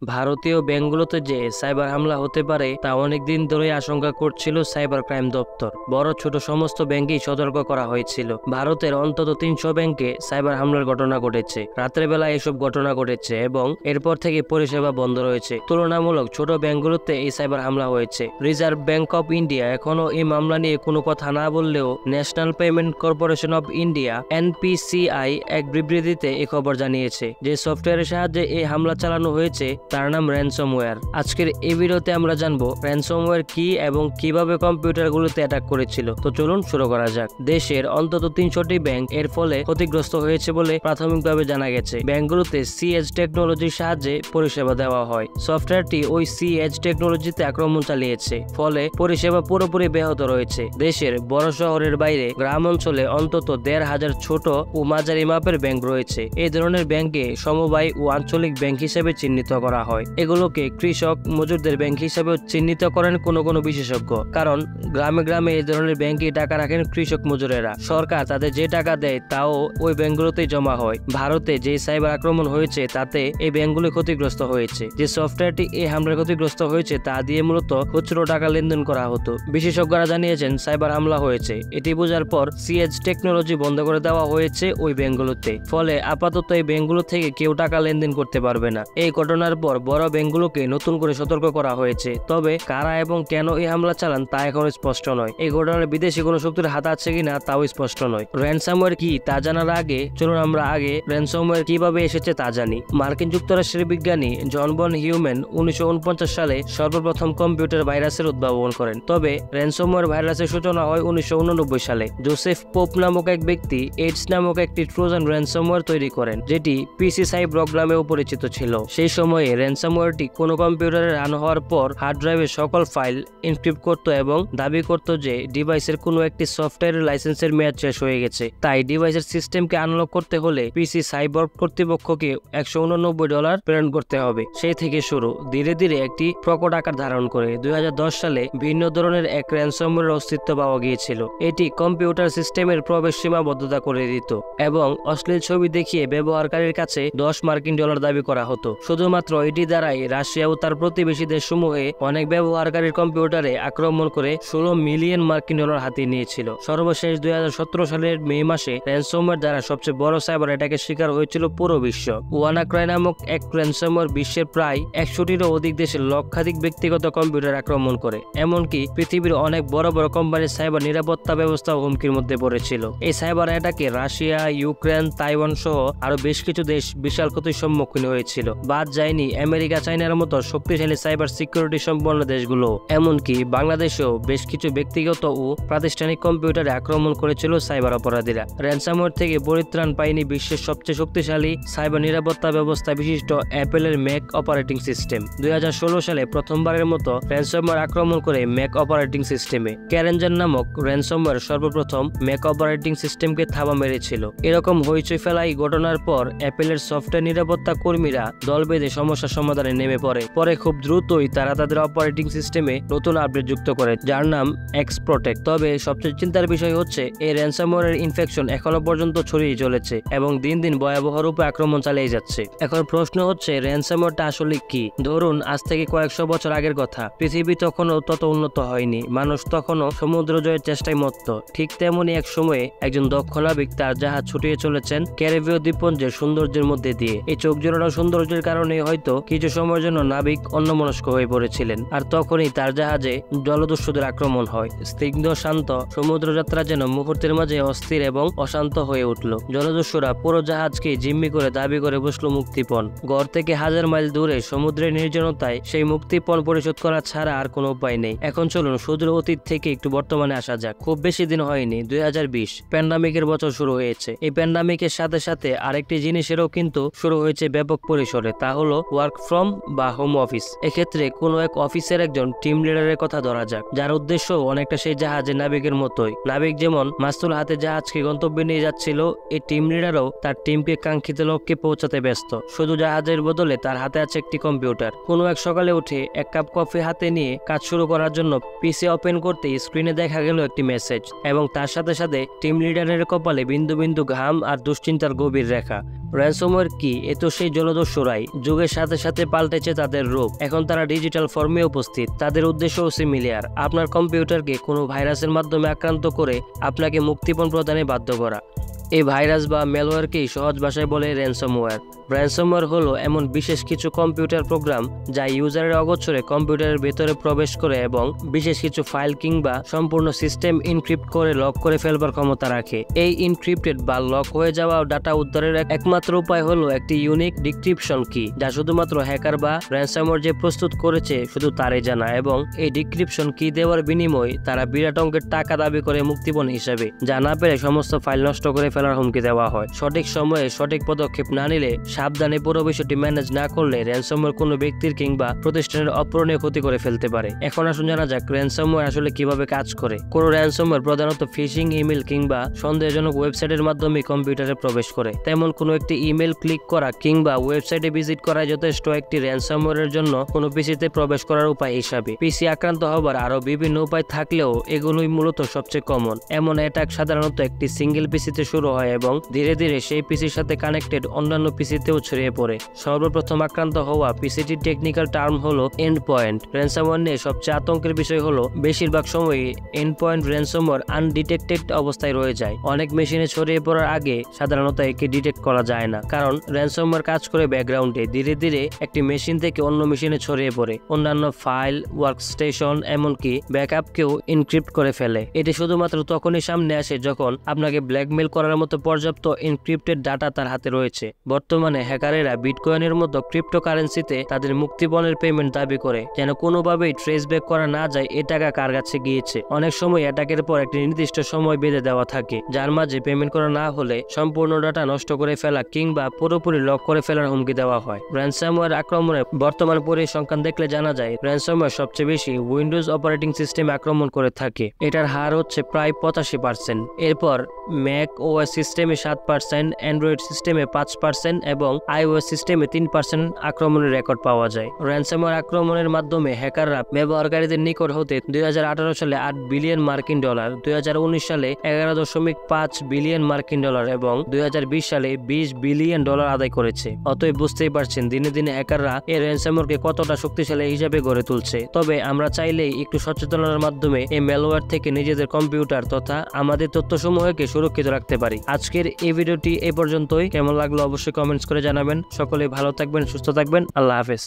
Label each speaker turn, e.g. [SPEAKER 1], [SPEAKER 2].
[SPEAKER 1] ভারতীয় ব্যাংকগুলোতে যে সাইবার হামলা হতে পারে তা অনেকদিন ধরেই আশঙ্কা করছিল সাইবার ক্রাইম দপ্তর। বড় ছোট সমস্ত ব্যাংকেই সতর্ক করা হয়েছিল। ভারতের অন্তত 300 ব্যাংকে সাইবার হামলার ঘটনা ঘটেছে। রাতের বেলা এসব ঘটনা ঘটেছে এবং এরপর থেকে পরিষেবা বন্ধ রয়েছে। তুলনামূলক ছোট ব্যাংকগুলোতে এই সাইবার হামলা হয়েছে। রিজার্ভ ব্যাংক অফ ইন্ডিয়া এখনো এই মামলা নিয়ে কোনো কথা না বললেও national payment corporation of India NPCI এক বিবৃতিতে এই খবর জানিয়েছে যে সফটওয়্যারের সাহায্যে এই হামলা চালানো হয়েছে তার নাম র্যানসমওয়্যার। আজকের এই ভিডিওতে আমরা জানবো র্যানসমওয়্যার কি এবং কিভাবে কম্পিউটারগুলোতে অ্যাটাক করেছিল। তো চলুন শুরু করা যাক। দেশের অন্তত 300টি ব্যাংক এর ফলে ক্ষতিগ্রস্ত হয়েছে বলে প্রাথমিকভাবে জানা গেছে। ব্যাংকগুলোতে সিএজ টেকনোলজির সাহায্যে পরিষেবা দেওয়া হয়। সফটওয়্যারটি ওই সিএজ টেকনোলজিতে আক্রমণ চালিয়েছে, ফলে পরিষেবা পুরোপুরি ব্যাহত রয়েছে। দেশের বড় শহরের বাইরে গ্রাম অঞ্চলে অন্তত 1,500 ছোট ও মাঝারি মাপের ব্যাংক রয়েছে। এই ধরনের ব্যাংকে সমবায় ও আঞ্চলিক ব্যাংক হিসেবে চিহ্নিত করা হয়। এগুলোকে কৃষক মজুরদের ব্যাংক হিসেবে চিহ্নিত করেন কোনো বিশেষজ্ঞ, কারণ গ্রামে গ্রামে এই ধরনের ব্যাংকে টাকা রাখেন কৃষক মজুরেরা। সরকার তাদের যে টাকা দেয় তাও ওই ব্যাংকগুলোতেই জমা হয়। ভারতে যে সাইবার আক্রমণ হয়েছে তাতে এই ব্যাংকগুলো ক্ষতিগ্রস্ত হয়েছে। যে সফটওয়্যারটি এই হামলার ক্ষতিগ্রস্ত হয়েছে তা দিয়ে মূলত খুচরো টাকা লেনদেন করা হতো। বিশেষজ্ঞরা জানিয়েছেন সাইবার হামলা হয়েছে এটি বোঝার পর সিএজ টেকনোলজি বন্ধ করে দেওয়া হয়েছে ওই ব্যাংকগুলোতে। ফলে আপাতত এই ব্যাংকগুলো থেকে কেউ টাকা লেনদেন করতে পারবে না। এই ঘটনার পর বড় ব্যাংকগুলোকে নতুন করে সতর্ক করা হয়েছে। তবে কারা এবং কেন এই হামলা চালান তা এখনো স্পষ্ট নয়। এই ঘটনার বিদেশি কোনো শক্তির হাত আছে কিনা তাও স্পষ্ট নয়। র্যানসমওয়্যার কি তা জানার আগে চলুন আমরা র্যানসমওয়্যার কিভাবে এসেছে তা জানি। মার্কিন যুক্তরাষ্ট্রের বিজ্ঞানী জন বন হিউম্যান 1949 সালে সর্বপ্রথম কম্পিউটার ভাইরাসের উদ্ভাবন করেন। তবে র্যানসমওয়্যার ভাইরাসের সূচনা হয় 1989 সালে। জোসেফ পোপ নামক এক ব্যক্তি এইডস নামক একটি ট্রোজান র্যানসমওয়্যার তৈরি করেন, যেটি পিসি সাইব্রগ নামেও পরিচিত ছিল। সেই সময়ে র্যানসমওয়্যারটি কোনো কম্পিউটারে রান হওয়ার পর হার্ড ড্রাইভের সকল ফাইল এনক্রিপ্ট করত এবং দাবি করত যে ডিভাইসের কোনো একটি সফটওয়্যারের লাইসেন্সের মেয়াদ শেষ হয়ে গেছে। তাই ডিভাইসের সিস্টেমকে আনলক করতে হলে পিসি সাইবর্গ কর্তৃপক্ষকে $189 প্রেরণ করতে হবে। সেই থেকে শুরু, ধীরে ধীরে একটি প্রকট আকার ধারণ করে 2010 সালে ভিন্ন ধরনের এক র্যানসমওয়্যারের অস্তিত্ব পাওয়া গিয়েছিল। এটি কম্পিউটার সিস্টেমের প্রবেশ সীমাবদ্ধতা করে দিত এবং অশ্লীল ছবি দেখিয়ে ব্যবহারকারীর কাছে $10 দাবি করা হতো। শুধুমাত্র এটি দ্বারাই রাশিয়া ও তার প্রতিবেশী দেশসমূহে অনেক ব্যবহারকারীর কম্পিউটারে আক্রমণ করে $16 মিলিয়ন হাতিয়ে নিয়েছিল। সর্বশেষ 2017 সালের মে মাসে র্যানসমওয়্যার দ্বারা সবচেয়ে বড় সাইবার অ্যাটাকের শিকার হয়েছিল পুরো বিশ্ব। ওয়ানাক্রাই নামক এক র্যানসমওয়্যার বিশ্বের প্রায় 100টিরও অধিক দেশের লক্ষাধিক ব্যক্তিগত কম্পিউটার আক্রমণ করে। এমনকি পৃথিবীর অনেক বড় বড় কোম্পানির সাইবার নিরাপত্তা ব্যবস্থা হুমকির মধ্যে পড়েছিল। এই সাইবার অ্যাটাকে রাশিয়া, ইউক্রেন, তাইওয়ান সহ আরো বেশ কিছু দেশ বিশাল ক্ষতির সম্মুখীন হয়েছিল। বাদ যায়নি আমেরিকা, চায়নার মতো শক্তিশালী সাইবার সিকিউরিটি সম্পন্ন দেশগুলো। এমনকি বাংলাদেশেও বেশ কিছু ব্যক্তিগত ও প্রাতিষ্ঠানিক কম্পিউটারে আক্রমণ করেছিল সাইবার অপরাধীরা। র্যানসমওয়্যার থেকে পরিত্রাণ পায়নি বিশ্বের সবচেয়ে শক্তিশালী সাইবার নিরাপত্তা ব্যবস্থা বিশিষ্ট অ্যাপেলের ম্যাক অপারেটিং সিস্টেম। 2016 সালে প্রথমবারের মতো র্যানসমওয়্যার আক্রমণ করে ম্যাক অপারেটিং সিস্টেমে। ক্যারেঞ্জার নামক র্যানসমওয়্যার সর্বপ্রথম ম্যাক অপারেটিং সিস্টেমকে থাবা মেরেছিল। এরকম হইচই ফেলা এই ঘটনার পর অ্যাপেলের সফটওয়্যার নিরাপত্তা কর্মীরা দল বেঁধে সমস্যার সমাধানে নেমে পরে খুব দ্রুতই তারা তাদের অপারেটিং সিস্টেমে নতুন আপডেট যুক্ত করে, যার নাম এক্স প্রোটেক্ট। তবে সবচেয়ে চিন্তার বিষয় হচ্ছে এই র্যানসমওয়্যারের ইনফেকশন এখনো পর্যন্ত ছড়িয়ে চলেছে এবং দিন দিন ভয়াবহ রূপে আক্রমণ চালিয়ে যাচ্ছে। এখন প্রশ্ন হচ্ছে র্যানসমওয়্যারটা আসলে কি? ধরুন আজ থেকে কয়েকশো বছর আগের কথা। পৃথিবী তখনও তত উন্নত হয়নি, মানুষ তখনও সমুদ্র জয়ের চেষ্টায় মত্ত। ঠিক তেমনি এক সময়ে একজন দক্ষ নাবিক তার জাহাজ ছুটিয়ে চলেছেন ক্যারিবীয় দ্বীপপুঞ্জের সৌন্দর্যের মধ্যে দিয়ে। এই চোখ জোড়ানো সৌন্দর্যের কারণে হয়তো কিছু সময়ের জন্য নাবিক অন্যমনস্ক হয়ে পড়েছিলেন। আর তখনই তার জাহাজে জলদস্যুদের আক্রমণ হয়। স্নিগ্ধ শান্ত সমুদ্রযাত্রা যেন মুহূর্তের মাঝে অস্থির এবং অশান্ত হয়ে উঠল। জলদস্যুরা পুরো জাহাজকে জিম্মি করে দাবি করে বসল মুক্তিপণ। ঘর থেকে হাজার মাইল দূরে সমুদ্রের নির্জনতায় সেই মুক্তিপণ পরিশোধ করা ছাড়া আর কোনো উপায় নেই। এখন চলুন সুদূর অতীত থেকে একটু বর্তমানে আসা যাক। খুব বেশি দিন হয়নি, 2020 প্যান্ডামিকের বছর শুরু হয়েছে। এই প্যান্ডামিকের সাথে সাথে আরেকটি জিনিসেরও কিন্তু শুরু হয়েছে ব্যাপক পরিসরে, তা হলো ওয়ার্ক ফ্রম বা হোম অফিস। এক্ষেত্রে কোনো এক অফিসের একজন টিম লিডারের কথা ধরা যাক, যার উদ্দেশ্য অনেকটা সেই জাহাজের নাবিকের মতোই। নাবিক যেমন মাস্তুল হাতে জাহাজকে গন্তব্যে নিয়ে যাচ্ছিল, এই টিম লিডারও তার টিমকে কাঙ্ক্ষিত লক্ষ্যে পৌঁছাতে ব্যস্ত। শুধু জাহাজের বদলে তার হাতে আছে একটি কম্পিউটার। কোনো এক সকালে উঠে এক কাপ কফি হাতে নিয়ে কাজ শুরু করার জন্য পিসি ওপেন করতে স্ক্রিনে দেখা গেল একটি মেসেজ এবং তার সাথে সাথে টিম লিডারের কপালে বিন্দু বিন্দু ঘাম আর দুশ্চিন্তার গভীর রেখা। র্যানসমওয়্যার কি? এ তো সেই জলদস্যুরাই। যুগের সাথে সাথে পাল্টেছে তাদের রূপ। এখন তারা ডিজিটাল ফর্মে উপস্থিত। তাদের উদ্দেশ্যও সিমিলিয়ার, আপনার কম্পিউটারকে কোনো ভাইরাসের মাধ্যমে আক্রান্ত করে আপনাকে মুক্তিপণ প্রদানে বাধ্য করা। এই ভাইরাস বা ম্যালওয়্যারকেই সহজ ভাষায় বলে র্যানসমওয়্যার। র্যানসমওয়্যার হলো এমন বিশেষ কিছু কম্পিউটার প্রোগ্রাম যা ইউজারের অগোচরে কম্পিউটারের ভেতরে প্রবেশ করে এবং বিশেষ কিছু ফাইল কিংবা সম্পূর্ণ সিস্টেম ইনক্রিপ্ট করে লক করে ফেলবার ক্ষমতা রাখে। এই ইনক্রিপ্টেড বা লক হয়ে যাওয়া ডাটা উদ্ধারের একমাত্র উপায় হলো একটি ইউনিক ডিক্রিপশন কি, যা শুধুমাত্র হ্যাকার বা র্যানসমওয়্যার যে প্রস্তুত করেছে শুধু তারই জানা, এবং এই ডিক্রিপশন কি দেওয়ার বিনিময়ে তারা বিরাট অঙ্কের টাকা দাবি করে মুক্তিপণ হিসেবে, যা না পেরে সমস্ত ফাইল নষ্ট করে ফেলার হুমকি দেওয়া হয়। সঠিক সময়ে সঠিক পদক্ষেপ না নিলে, সাবধানে পুরো বিষয়টি ম্যানেজ না করলে র্যানসমওয়্যার কোনো ব্যক্তির কিংবা প্রতিষ্ঠানের অপূরণীয় ক্ষতি করে ফেলতে পারে। এখন আসুন জানা যাক র্যানসমওয়্যার আসলে কিভাবে কাজ করে। কোনো র্যানসমওয়্যার প্রধানত ফিশিং ইমেল কিংবা সন্দেহজনক ওয়েবসাইটের মাধ্যমে কম্পিউটারে প্রবেশ করে। তেমন কোনো একটি ইমেল ক্লিক করা কিংবা ওয়েবসাইটে ভিজিট করা যথেষ্ট একটি র্যানসমওয়্যারের জন্য কোনো পিসিতে প্রবেশ করার উপায় হিসাবে। পিসি আক্রান্ত হবার আরো বিভিন্ন উপায় থাকলেও এগুলোই মূলত সবচেয়ে কমন। এমন অ্যাটাক সাধারণত একটি সিঙ্গেল পিসিতে শুরু হয় এবং ধীরে ধীরে সেই পিসির সাথে কানেক্টেড অন্যান্য পিসিতেও ছড়িয়ে পড়ে। সর্বপ্রথম আক্রান্ত হওয়া পিসিটির টেকনিক্যাল টার্ম হলো এন্ড পয়েন্ট। র্যানসমওয়্যার নিয়ে সবচেয়ে আতঙ্কের বিষয় হলো বেশিরভাগ সময়ই এন্ড পয়েন্ট র্যানসমওয়্যার আনডিটেক্টেড অবস্থায় রয়ে যায়। অনেক মেশিনে ছড়িয়ে পড়ার আগে সাধারণত একে ডিটেক্ট করা যায় না, কারণ র্যানসমওয়্যার কাজ করে ব্যাকগ্রাউন্ডে। ধীরে ধীরে একটি মেশিন থেকে অন্য মেশিনে ছড়িয়ে পড়ে, অন্যান্য ফাইল, ওয়ার্কস্টেশন, এমনকি ব্যাকআপকেও ইনক্রিপ্ট করে ফেলে। এটি শুধুমাত্র তখনই সামনে আসে যখন আপনাকে ব্ল্যাকমেল করার মতো পর্যাপ্ত এনক্রিপ্টেড ডাটা তার হাতে রয়েছে। বর্তমানে হ্যাকারেরা বিটকয়েনের মতো ক্রিপ্টোকারেন্সিতে তাদের মুক্তিপণের পেমেন্ট দাবি করে, যেন কোনোভাবেই ট্রেস ব্যাক করা না যায় এ টাকা কার কাছে গিয়েছে। অনেক সময় অ্যাটাকের পর একটি নির্দিষ্ট সময় বেঁধে দেওয়া থাকে, যার মাঝে পেমেন্ট করা না হলে সম্পূর্ণ ডাটা নষ্ট করে ফেলা কিংবা পুরোপুরি লক করে ফেলার হুমকি দেওয়া হয়। র্যানসমওয়্যার আক্রমণের বর্তমান পরিসংখ্যান দেখলে জানা যায় র্যানসমওয়্যার সবচেয়ে বেশি উইন্ডোজ অপারেটিং সিস্টেমে আক্রমণ করে থাকে। এটার হার হচ্ছে প্রায় 85%। এরপর ম্যাক ওএস সিস্টেমে 7%, অ্যান্ড্রয়েড সিস্টেমে 5% এবং আইওএস সিস্টেমে 3% আক্রমণের রেকর্ড পাওয়া যায়। র্যানসমওয়্যার আক্রমণের মাধ্যমে হ্যাকাররা ব্যবহারকারীদের নিকট হতে 2018 সালে $8 বিলিয়ন, 2019 সালে $11.5 বিলিয়ন এবং 2020 সালে $20 বিলিয়ন আদায় করেছে। অতএব বুঝতেই পারছেন দিনে দিনে হ্যাকাররা এই র্যানসমওয়্যারকে কতটা শক্তিশালী হিসাবে গড়ে তুলছে। তবে আমরা চাইলেই একটু সচেতনতার মাধ্যমে এই ম্যালওয়্যার থেকে নিজেদের কম্পিউটার তথা আমাদের তথ্যসমূহকে সুরক্ষিত রাখতে পারি। আজকের এই ভিডিওটি এই পর্যন্তই। কেমন লাগলো অবশ্যই কমেন্টস করে জানাবেন। সকলে ভালো থাকবেন, সুস্থ থাকবেন। আল্লাহ হাফেজ।